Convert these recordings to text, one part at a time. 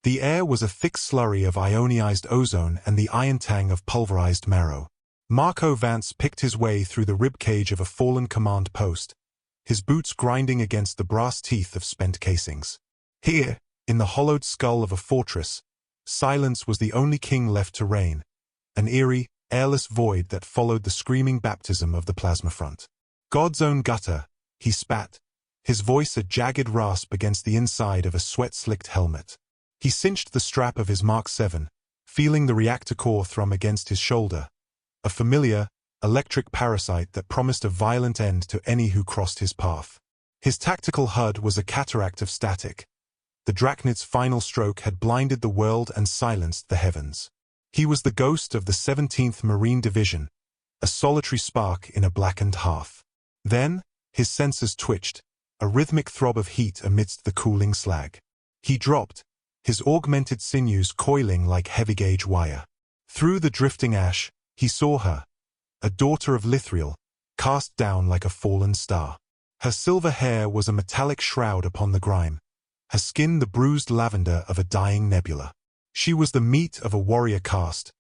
The air was a thick slurry of ionized ozone and the iron tang of pulverized marrow. Marco Vance picked his way through the ribcage of a fallen command post, his boots grinding against the brass teeth of spent casings. Here, in the hollowed skull of a fortress, silence was the only king left to reign, an eerie, airless void that followed the screaming baptism of the plasma front. God's own gutter, he spat, his voice a jagged rasp against the inside of a sweat-slicked helmet. He cinched the strap of his Mark 7, feeling the reactor core thrum against his shoulder, a familiar, electric parasite that promised a violent end to any who crossed his path. His tactical HUD was a cataract of static. The Drachnid's final stroke had blinded the world and silenced the heavens. He was the ghost of the 17th Marine Division, a solitary spark in a blackened hearth. Then, his senses twitched, a rhythmic throb of heat amidst the cooling slag. He dropped, his augmented sinews coiling like heavy-gauge wire. Through the drifting ash, he saw her, a daughter of Lythriel, cast down like a fallen star. Her silver hair was a metallic shroud upon the grime, her skin the bruised lavender of a dying nebula. She was the meat of a warrior caste,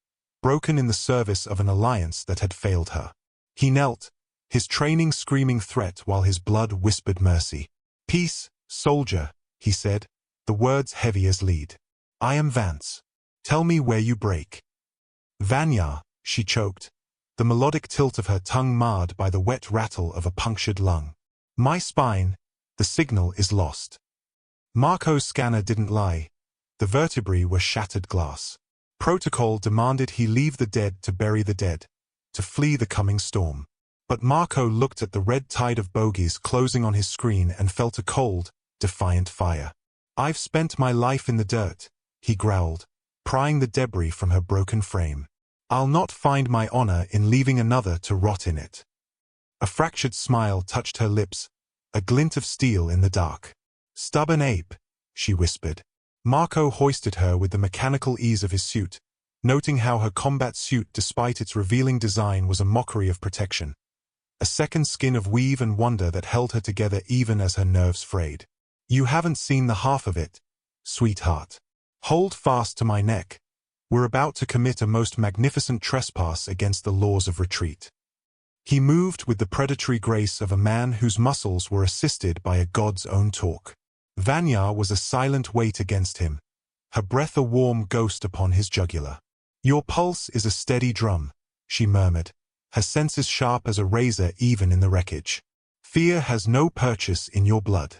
broken in the service of an alliance that had failed her. He knelt, his training screaming threat while his blood whispered mercy. "Peace, soldier," he said, the words heavy as lead. "I am Vance. Tell me where you break." "Vanya," she choked, the melodic tilt of her tongue marred by the wet rattle of a punctured lung. "My spine, the signal is lost." Marco's scanner didn't lie. The vertebrae were shattered glass. Protocol demanded he leave the dead to bury the dead, to flee the coming storm. But Marco looked at the red tide of bogies closing on his screen and felt a cold, defiant fire. "I've spent my life in the dirt," he growled, prying the debris from her broken frame. "I'll not find my honor in leaving another to rot in it." A fractured smile touched her lips, a glint of steel in the dark. "Stubborn ape," she whispered. Marco hoisted her with the mechanical ease of his suit, noting how her combat suit despite its revealing design was a mockery of protection. A second skin of weave and wonder that held her together even as her nerves frayed. "You haven't seen the half of it, sweetheart. Hold fast to my neck. We're about to commit a most magnificent trespass against the laws of retreat." He moved with the predatory grace of a man whose muscles were assisted by a god's own torque. Vanya was a silent weight against him, her breath a warm ghost upon his jugular. "Your pulse is a steady drum," she murmured, her senses sharp as a razor even in the wreckage. "Fear has no purchase in your blood."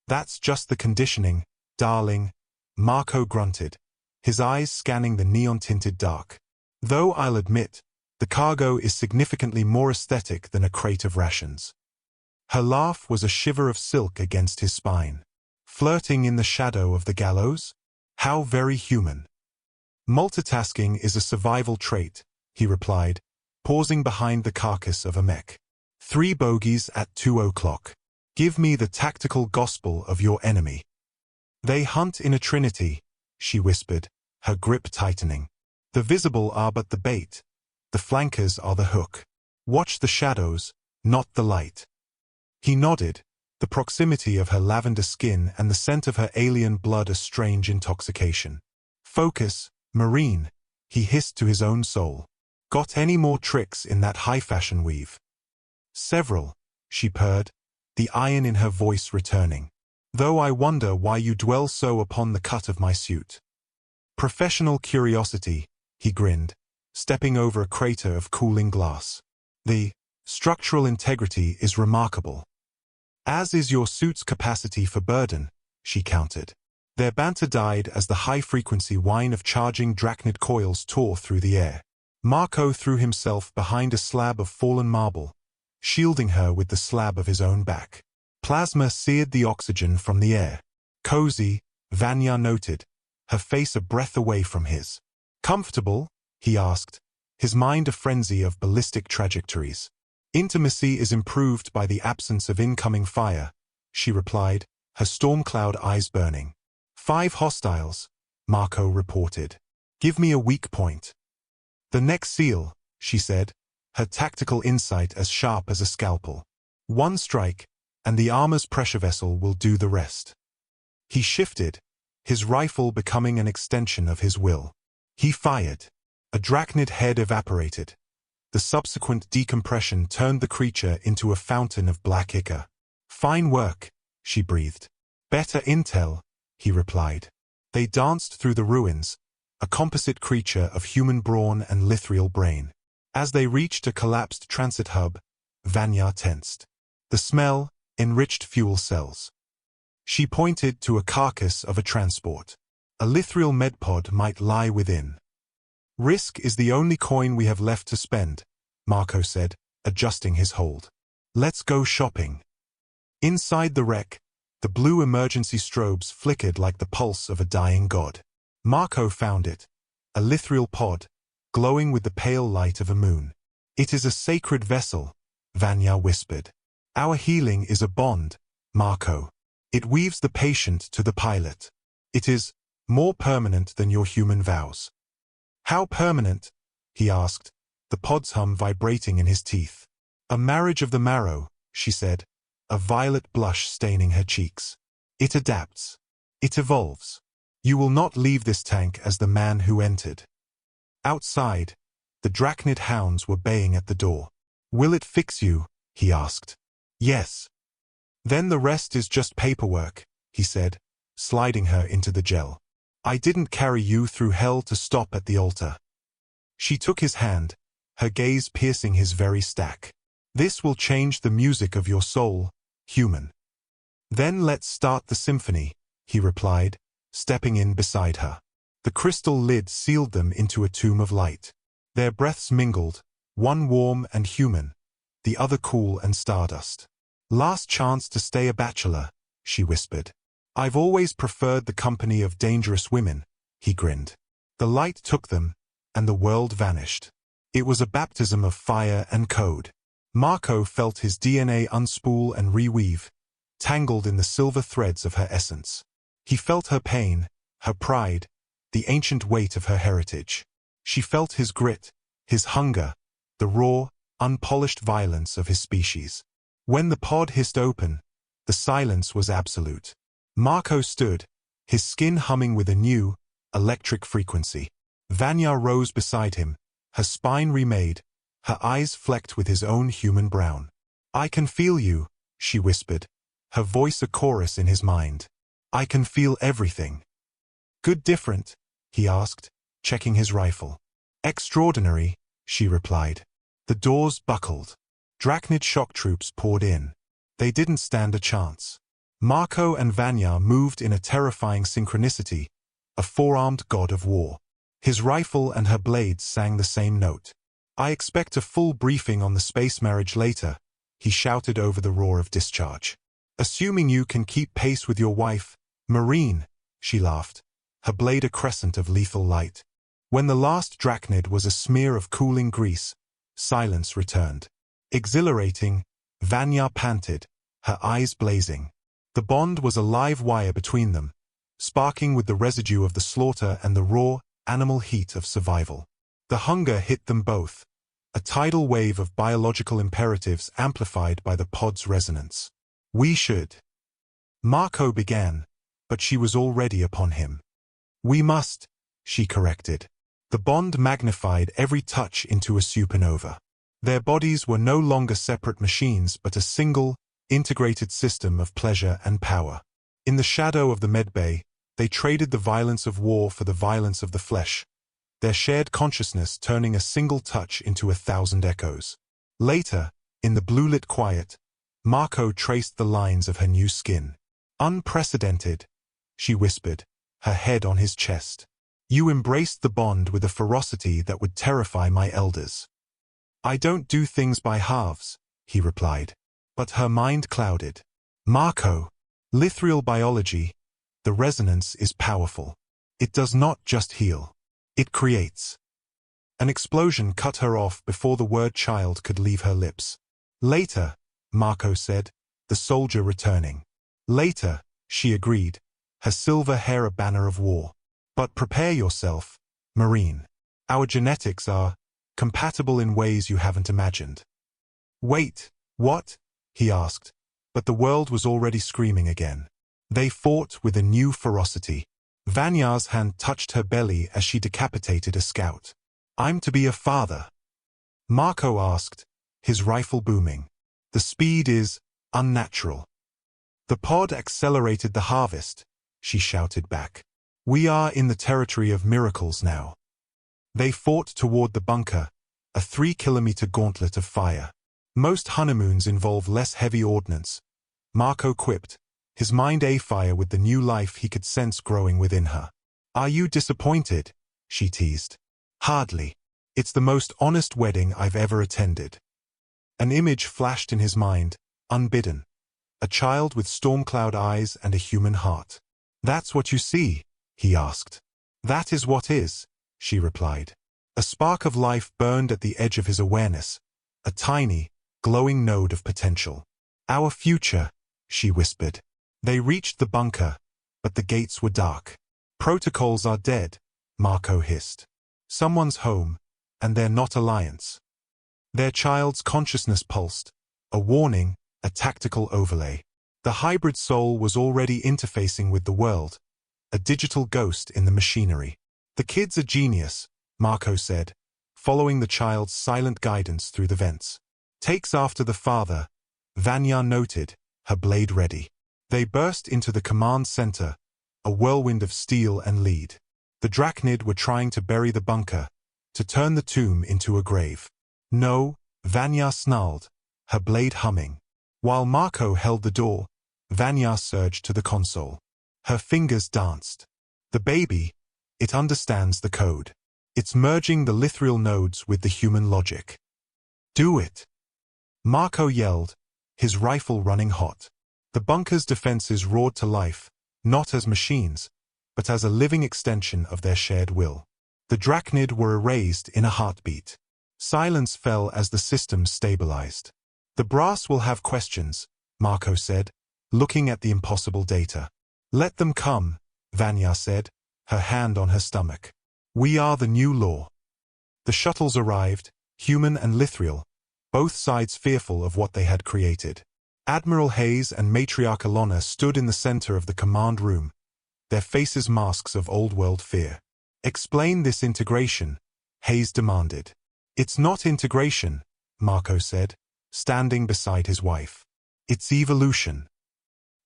"That's just the conditioning, darling," Marco grunted, his eyes scanning the neon-tinted dark. "Though I'll admit, the cargo is significantly more aesthetic than a crate of rations." Her laugh was a shiver of silk against his spine. "Flirting in the shadow of the gallows? How very human." "Multitasking is a survival trait," he replied, pausing behind the carcass of a mech. "3 bogies at 2 o'clock. Give me the tactical gospel of your enemy." "They hunt in a trinity," she whispered, her grip tightening. "The visible are but the bait. The flankers are the hook. Watch the shadows, not the light." He nodded, the proximity of her lavender skin and the scent of her alien blood a strange intoxication. "Focus, Marine," he hissed to his own soul. "Got any more tricks in that high-fashion weave?" "Several," she purred, the iron in her voice returning. "Though I wonder why you dwell so upon the cut of my suit." "Professional curiosity," he grinned, stepping over a crater of cooling glass. "The structural integrity is remarkable. As is your suit's capacity for burden," she countered. Their banter died as the high-frequency whine of charging Drachnid coils tore through the air. Marco threw himself behind a slab of fallen marble, shielding her with the slab of his own back. Plasma seared the oxygen from the air. "Cozy," Vanya noted, her face a breath away from his. "Comfortable?" he asked, his mind a frenzy of ballistic trajectories. "Intimacy is improved by the absence of incoming fire," she replied, her storm cloud eyes burning. 5 hostiles, Marco reported. "Give me a weak point." "The next seal," she said, her tactical insight as sharp as a scalpel. "One strike, and the armor's pressure vessel will do the rest." He shifted, his rifle becoming an extension of his will. He fired. A Drachnid head evaporated. The subsequent decompression turned the creature into a fountain of black ichor. "Fine work," she breathed. "Better intel," he replied. They danced through the ruins, a composite creature of human brawn and Lythriel brain. As they reached a collapsed transit hub, Vanya tensed. The smell, enriched fuel cells. She pointed to a carcass of a transport. A Lythriel medpod might lie within. "Risk is the only coin we have left to spend," Marco said, adjusting his hold. "Let's go shopping." Inside the wreck, the blue emergency strobes flickered like the pulse of a dying god. Marco found it, a Lythriel pod, glowing with the pale light of a moon. "It is a sacred vessel," Vanya whispered. "Our healing is a bond, Marco. It weaves the patient to the pilot. It is more permanent than your human vows." "How permanent?" he asked, the pod's hum vibrating in his teeth. "A marriage of the marrow," she said, a violet blush staining her cheeks. "It adapts. It evolves. You will not leave this tank as the man who entered." Outside, the Drachnid hounds were baying at the door. "Will it fix you?" he asked. "Yes." "Then the rest is just paperwork," he said, sliding her into the gel. "I didn't carry you through hell to stop at the altar." She took his hand, her gaze piercing his very stack. "This will change the music of your soul, human." "Then let's start the symphony," he replied, stepping in beside her. The crystal lid sealed them into a tomb of light. Their breaths mingled, one warm and human, the other cool and stardust. "Last chance to stay a bachelor," she whispered. "I've always preferred the company of dangerous women," he grinned. The light took them, and the world vanished. It was a baptism of fire and code. Marco felt his DNA unspool and reweave, tangled in the silver threads of her essence. He felt her pain, her pride, the ancient weight of her heritage. She felt his grit, his hunger, the raw, unpolished violence of his species. When the pod hissed open, the silence was absolute. Marco stood, his skin humming with a new, electric frequency. Vanya rose beside him, her spine remade, her eyes flecked with his own human brown. "I can feel you," she whispered, her voice a chorus in his mind. "I can feel everything." "Good different?" he asked, checking his rifle. "Extraordinary," she replied. The doors buckled. Drachnid shock troops poured in. They didn't stand a chance. Marco and Vanya moved in a terrifying synchronicity, a four-armed god of war. His rifle and her blades sang the same note. "I expect a full briefing on the space marriage later," he shouted over the roar of discharge. "Assuming you can keep pace with your wife, Marine," she laughed, her blade a crescent of lethal light. When the last Drachnid was a smear of cooling grease, silence returned. Exhilarating, Vanya panted, her eyes blazing. The bond was a live wire between them, sparking with the residue of the slaughter and the raw, animal heat of survival. The hunger hit them both, a tidal wave of biological imperatives amplified by the pod's resonance. "We should." Marco began, but she was already upon him. "We must," she corrected. The bond magnified every touch into a supernova. Their bodies were no longer separate machines but a single, integrated system of pleasure and power. In the shadow of the medbay, they traded the violence of war for the violence of the flesh, their shared consciousness turning a single touch into 1,000 echoes. Later, in the blue-lit quiet, Marco traced the lines of her new skin. "Unprecedented," she whispered, her head on his chest. "You embraced the bond with a ferocity that would terrify my elders." "I don't do things by halves," he replied. But her mind clouded. "Marco, Lythriel biology, the resonance is powerful. It does not just heal. It creates." An explosion cut her off before the word child could leave her lips. "Later," Marco said, the soldier returning. "Later," she agreed, her silver hair a banner of war. "But prepare yourself, Marine. Our genetics are compatible in ways you haven't imagined." "Wait, what?" he asked, but the world was already screaming again. They fought with a new ferocity. Vanya's hand touched her belly as she decapitated a scout. "I'm to be a father?" Marco asked, his rifle booming. "The speed is unnatural." "The pod accelerated the harvest," she shouted back. "We are in the territory of miracles now." They fought toward the bunker, a 3-kilometer gauntlet of fire. "Most honeymoons involve less heavy ordnance," Marco quipped, his mind afire with the new life he could sense growing within her. "Are you disappointed?" she teased. "Hardly. It's the most honest wedding I've ever attended." An image flashed in his mind, unbidden. A child with storm-cloud eyes and a human heart. "That's what you see?" he asked. "That is what is," she replied. A spark of life burned at the edge of his awareness, a tiny, glowing node of potential. "Our future," she whispered. They reached the bunker, but the gates were dark. "Protocols are dead," Marco hissed. "Someone's home, and they're not Alliance." Their child's consciousness pulsed, a warning, a tactical overlay. The hybrid soul was already interfacing with the world, a digital ghost in the machinery. "The kid's a genius," Marco said, following the child's silent guidance through the vents. "Takes after the father," Vanya noted, her blade ready. They burst into the command center, a whirlwind of steel and lead. The Drachnid were trying to bury the bunker, to turn the tomb into a grave. "No," Vanya snarled, her blade humming. While Marco held the door, Vanya surged to the console. Her fingers danced. "The baby, it understands the code. It's merging the Lythriel nodes with the human logic." "Do it!" Marco yelled, his rifle running hot. The bunker's defenses roared to life, not as machines, but as a living extension of their shared will. The Drachnid were erased in a heartbeat. Silence fell as the system stabilized. "The brass will have questions," Marco said, looking at the impossible data. "Let them come," Vanya said, her hand on her stomach. "We are the new law." The shuttles arrived, human and Lythriel, both sides fearful of what they had created. Admiral Hayes and Matriarch Ilona stood in the center of the command room, their faces masks of old-world fear. "Explain this integration," Hayes demanded. "It's not integration," Marco said, standing beside his wife. "It's evolution."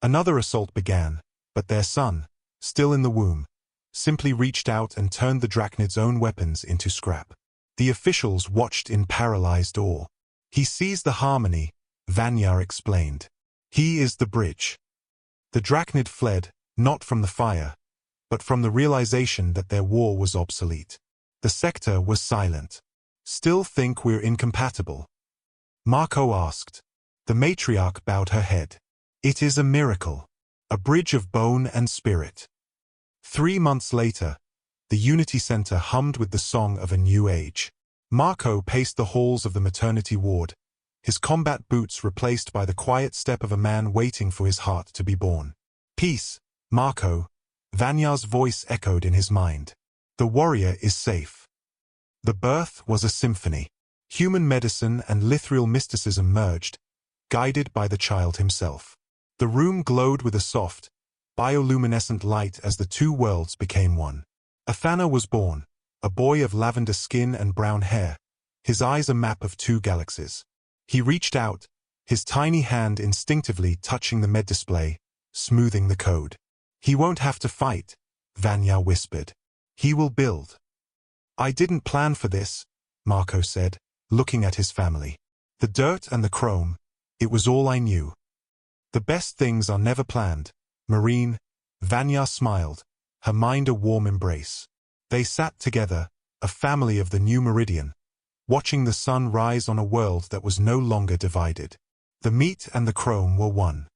Another assault began, but their son, still in the womb, simply reached out and turned the Drachnid's own weapons into scrap. The officials watched in paralyzed awe. "He sees the harmony," Vanya explained. "He is the bridge." The Drachnid fled, not from the fire, but from the realization that their war was obsolete. The sector was silent. "Still think we're incompatible?" Marco asked. The matriarch bowed her head. "It is a miracle. A bridge of bone and spirit." 3 months later, the Unity Center hummed with the song of a new age. Marco paced the halls of the maternity ward, his combat boots replaced by the quiet step of a man waiting for his heart to be born. "Peace, Marco," Vanya's voice echoed in his mind. "The warrior is safe." The birth was a symphony. Human medicine and Lythriel mysticism merged, guided by the child himself. The room glowed with a soft, bioluminescent light as the two worlds became one. Athana was born, a boy of lavender skin and brown hair, his eyes a map of 2 galaxies. He reached out, his tiny hand instinctively touching the med display, smoothing the code. "He won't have to fight," Vanya whispered. "He will build." "I didn't plan for this," Marco said, looking at his family. "The dirt and the chrome, it was all I knew." "The best things are never planned, Marine," Vanya smiled, her mind a warm embrace. They sat together, a family of the new meridian, watching the sun rise on a world that was no longer divided. The meat and the chrome were one.